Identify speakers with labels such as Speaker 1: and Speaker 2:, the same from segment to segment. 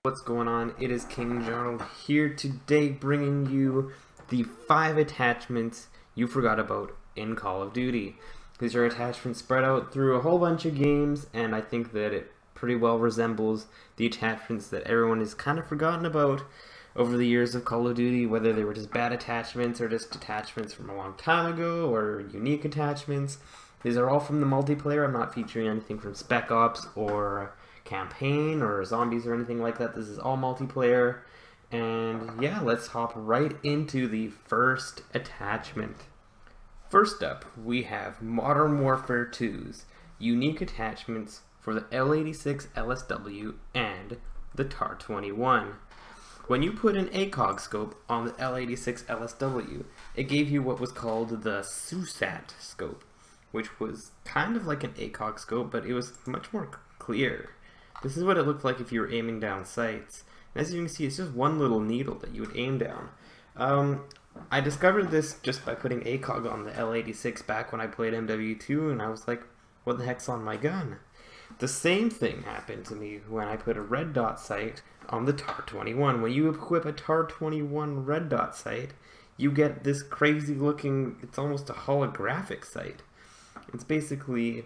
Speaker 1: What's going on? It is King Jarl here today bringing you the 5 attachments you forgot about in Call of Duty. These are attachments spread out through a whole bunch of games, and I think that it pretty well resembles the attachments that everyone has kind of forgotten about over the years of Call of Duty, whether they were just bad attachments or just attachments from a long time ago or unique attachments. These are all from the multiplayer. I'm not featuring anything from Spec Ops or campaign or zombies or anything like that. This is all multiplayer. And yeah, let's hop right into the first attachment. First up, we have Modern Warfare 2's unique attachments for the L86 LSW and the TAR-21. When you put an ACOG scope on the L86 LSW, it gave you what was called the SUSAT scope, which was kind of like an ACOG scope, but it was much more clear. This is what it looked like if you were aiming down sights. And as you can see, it's just one little needle that you would aim down. I discovered this just by putting ACOG on the L86 back when I played MW2, and I was like, what the heck's on my gun? The same thing happened to me when I put a red dot sight on the TAR-21. When you equip a TAR-21 red dot sight, you get this crazy looking, it's almost a holographic sight. It's basically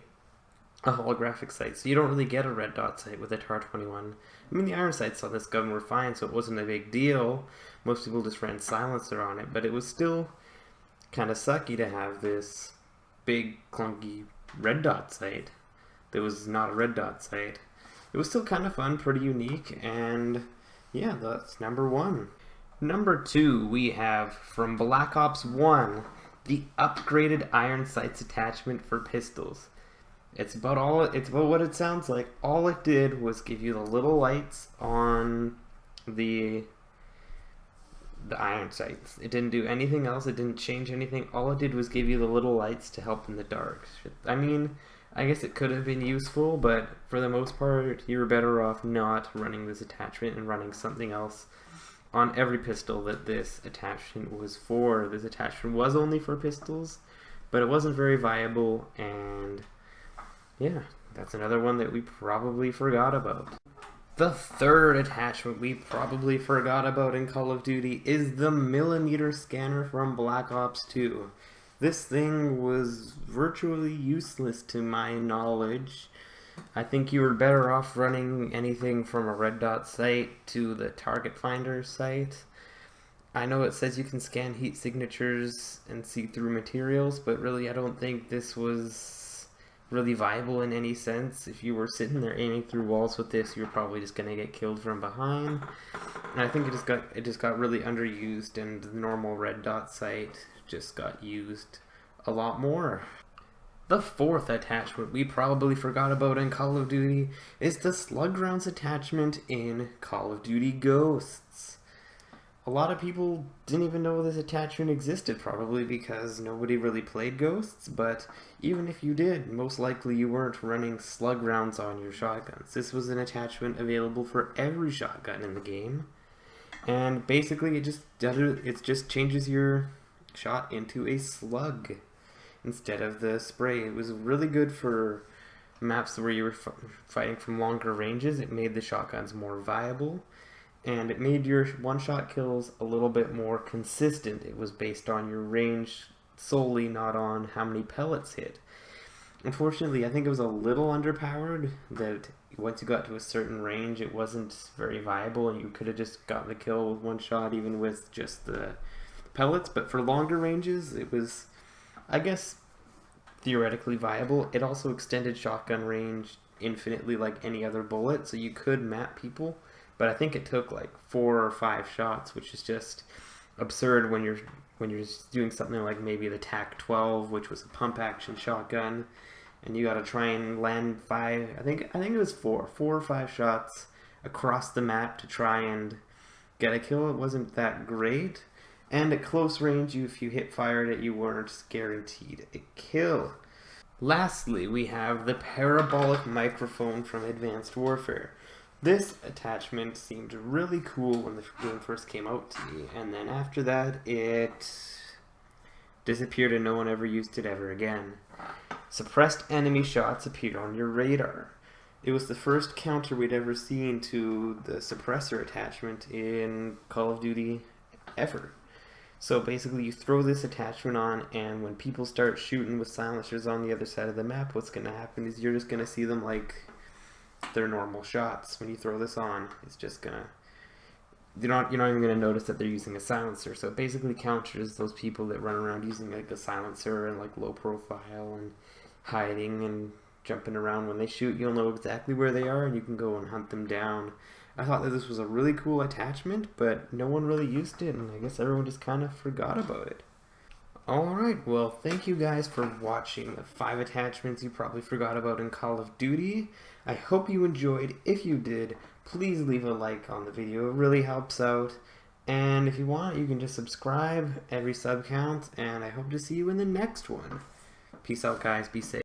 Speaker 1: a holographic sight, so you don't really get a red dot sight with a TAR-21. I mean, the iron sights on this gun were fine, so it wasn't a big deal. Most people just ran silencer on it, but it was still kind of sucky to have this big, clunky red dot sight that was not a red dot sight. It was still kind of fun, pretty unique, and yeah, that's number 1. Number 2, we have from Black Ops 1, the upgraded iron sights attachment for pistols. It's about what it sounds like. All it did was give you the little lights on the iron sights. It didn't do anything else. It didn't change anything. All it did was give you the little lights to help in the dark. I mean, I guess it could have been useful, but for the most part, you were better off not running this attachment and running something else on every pistol that this attachment was for. This attachment was only for pistols, but it wasn't very viable, and yeah, that's another one that we probably forgot about. The third attachment we probably forgot about in Call of Duty is the millimeter scanner from Black Ops 2. This thing was virtually useless to my knowledge. I think you were better off running anything from a red dot sight to the target finder sight. I know it says you can scan heat signatures and see through materials, but really I don't think this was really viable in any sense. If you were sitting there aiming through walls with this, you were probably just going to get killed from behind. And I think it just got really underused, and the normal red dot sight just got used a lot more. The fourth attachment we probably forgot about in Call of Duty is the slug rounds attachment in Call of Duty Ghosts. A lot of people didn't even know this attachment existed, probably because nobody really played Ghosts, but even if you did, most likely you weren't running slug rounds on your shotguns. This was an attachment available for every shotgun in the game, and basically it just changes your shot into a slug instead of the spray. It was really good for maps where you were fighting from longer ranges. It made the shotguns more viable, and it made your one-shot kills a little bit more consistent. It was based on your range solely, not on how many pellets hit. Unfortunately, I think it was a little underpowered, that once you got to a certain range, it wasn't very viable, and you could have just gotten the kill with one shot, even with just the pellets. But for longer ranges, it was, I guess, theoretically viable. It also extended shotgun range infinitely like any other bullet, so you could map people. But I think it took like 4 or 5 shots, which is just absurd when you're doing something like maybe the TAC-12, which was a pump action shotgun, and you got to try and land 5. I think it was 4 or 5 shots across the map to try and get a kill. It wasn't that great, and at close range, if you hit fired it, you weren't guaranteed a kill. Lastly, we have the parabolic microphone from Advanced Warfare. This attachment seemed really cool when the game first came out to me, and then after that it disappeared and no one ever used it ever again. Suppressed enemy shots appear on your radar. It was the first counter we'd ever seen to the suppressor attachment in Call of Duty ever. So basically you throw this attachment on, and when people start shooting with silencers on the other side of the map, what's going to happen is you're just going to see them like their normal shots. When you throw this on, it's just going to... You're not even going to notice that they're using a silencer. So it basically counters those people that run around using like a silencer and like low profile and hiding and jumping around. When they shoot, you'll know exactly where they are and you can go and hunt them down. I thought that this was a really cool attachment, but no one really used it, and I guess everyone just kind of forgot about it. Alright, well, thank you guys for watching the 5 attachments you probably forgot about in Call of Duty. I hope you enjoyed. If you did, please leave a like on the video. It really helps out. And if you want, you can just subscribe. Every sub counts, and I hope to see you in the next one. Peace out, guys. Be safe.